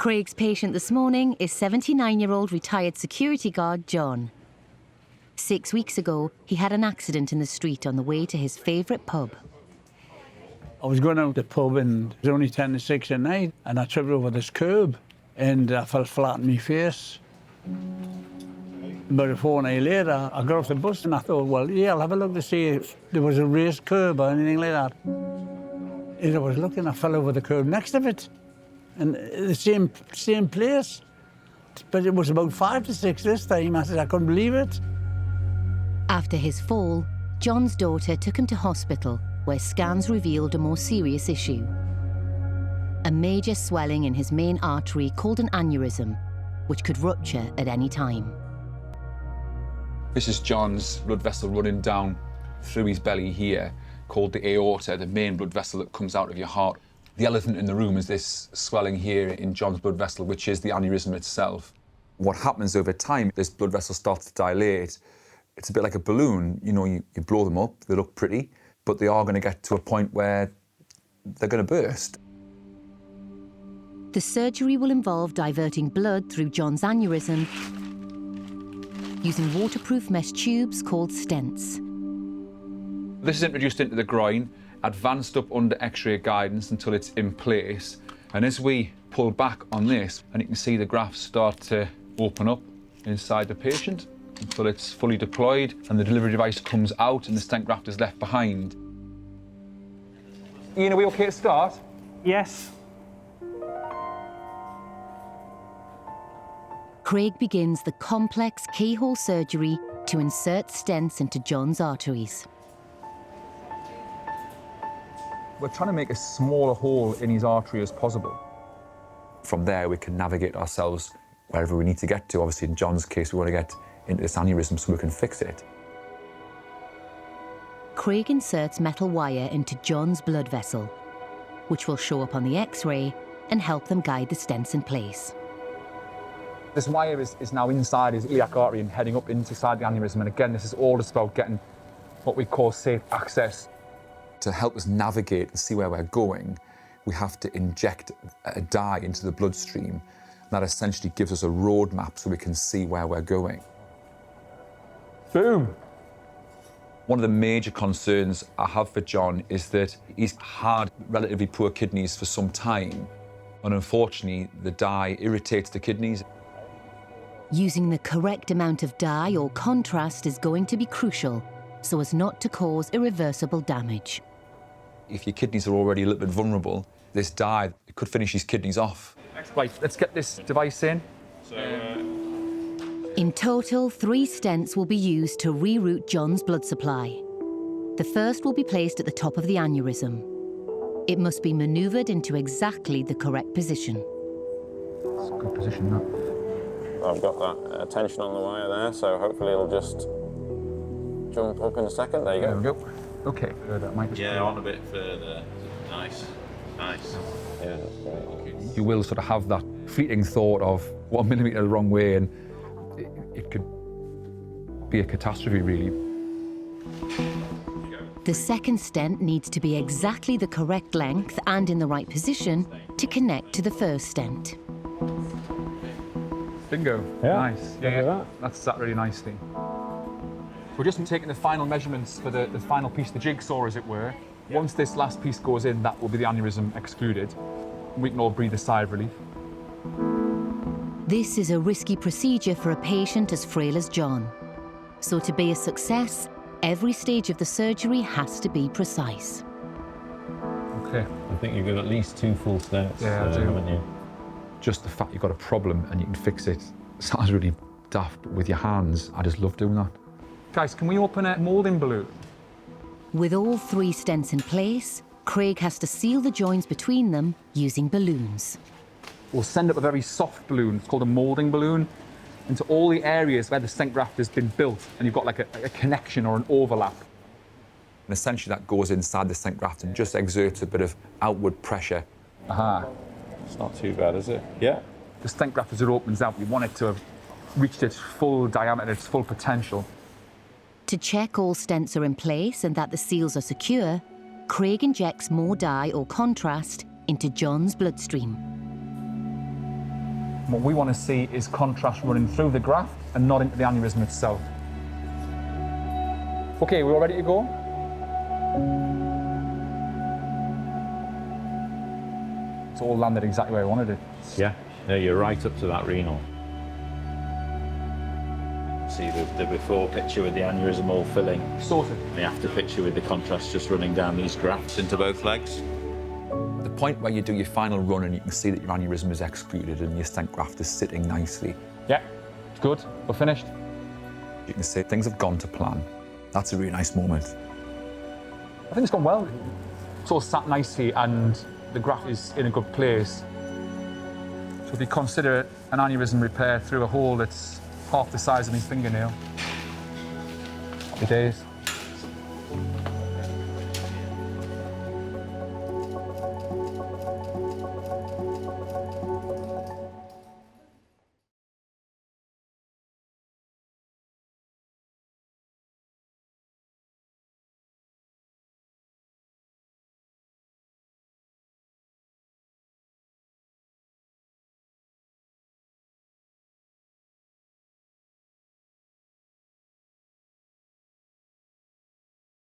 Craig's patient this morning is 79-year-old retired security guard John. 6 weeks ago, he had an accident in the street on the way to his favourite pub. I was going out to the pub and it was only 10 to 6 at night and I tripped over this curb and I fell flat on my face. About a fortnight later, I got off the bus and I thought, well, yeah, I'll have a look to see if there was a raised curb or anything like that. As I was looking, I fell over the curb next to it. And the same place. But it was about 5 to 6 this time. I said, I couldn't believe it. After his fall, John's daughter took him to hospital, where scans revealed a more serious issue. A major swelling in his main artery called an aneurysm, which could rupture at any time. This is John's blood vessel running down through his belly here, called the aorta, the main blood vessel that comes out of your heart. The elephant in the room is this swelling here in John's blood vessel, which is the aneurysm itself. What happens over time, this blood vessel starts to dilate. It's a bit like a balloon. You know, you blow them up, they look pretty, but they are going to get to a point where they're going to burst. The surgery will involve diverting blood through John's aneurysm using waterproof mesh tubes called stents. This is introduced into the groin, advanced up under X-ray guidance until it's in place. And as we pull back on this, and you can see the grafts start to open up inside the patient until it's fully deployed and the delivery device comes out and the stent graft is left behind. Ian, are we okay to start? Yes. Craig begins the complex keyhole surgery to insert stents into John's arteries. We're trying to make as small a hole in his artery as possible. From there, we can navigate ourselves wherever we need to get to. Obviously, in John's case, we want to get into this aneurysm so we can fix it. Craig inserts metal wire into John's blood vessel, which will show up on the X-ray and help them guide the stents in place. This wire is now inside his iliac artery and heading up inside the aneurysm. And again, this is all just about getting what we call safe access. To help us navigate and see where we're going, we have to inject a dye into the bloodstream. That essentially gives us a roadmap so we can see where we're going. Boom. One of the major concerns I have for John is that he's had relatively poor kidneys for some time, and unfortunately, the dye irritates the kidneys. Using the correct amount of dye or contrast is going to be crucial so as not to cause irreversible damage. If your kidneys are already a little bit vulnerable, this dye could finish his kidneys off. Right, let's get this device in. In total, 3 stents will be used to reroute John's blood supply. The first will be placed at the top of the aneurysm. It must be manoeuvred into exactly the correct position. It's a good position, that. I've got that tension on the wire there, so hopefully it'll just jump up in a second. There you go. There we go. Okay. Yeah, on a bit further. Nice, nice. Yeah, that's great. You will sort of have that fleeting thought of 1 millimetre the wrong way, and it could be a catastrophe, really. The second stent needs to be exactly the correct length and in the right position to connect to the first stent. Bingo. Yeah, Nice. look at that. That's sat really nicely. We're just taking the final measurements for the final piece, the jigsaw, as it were. Once this last piece goes in, that will be the aneurysm excluded. We can all breathe a sigh of relief. This is a risky procedure for a patient as frail as John. So to be a success, every stage of the surgery has to be precise. Okay. I think you've got at least 2 full stents, Yeah, I do. haven't you? Just the fact you've got a problem and you can fix it sounds really daft, but with your hands, I just love doing that. Guys, can we open a moulding balloon? With all 3 stents in place, Craig has to seal the joints between them using balloons. We'll send up a very soft balloon, it's called a moulding balloon, into all the areas where the stent graft has been built and you've got like a connection or an overlap. And essentially that goes inside the stent graft and just exerts a bit of outward pressure. Aha. It's not too bad, is it? Yeah. The stent graft, as it opens out, we want it to have reached its full diameter, its full potential. To check all stents are in place and that the seals are secure, Craig injects more dye or contrast into John's bloodstream. What we want to see is contrast running through the graft and not into the aneurysm itself. Okay, we're all ready to go? It's all landed exactly where I wanted it. Yeah, no, you're right up to that renal. See the before picture with the aneurysm all filling. Sorted. The after picture with the contrast just running down these grafts into both legs. The point where you do your final run and you can see that your aneurysm is excluded and your stent graft is sitting nicely. Yeah, it's good. We're finished. You can see things have gone to plan. That's a really nice moment. I think it's gone well. It's all sat nicely and the graft is in a good place. So if you consider an aneurysm repair through a hole that's half the size of my fingernail, happy days.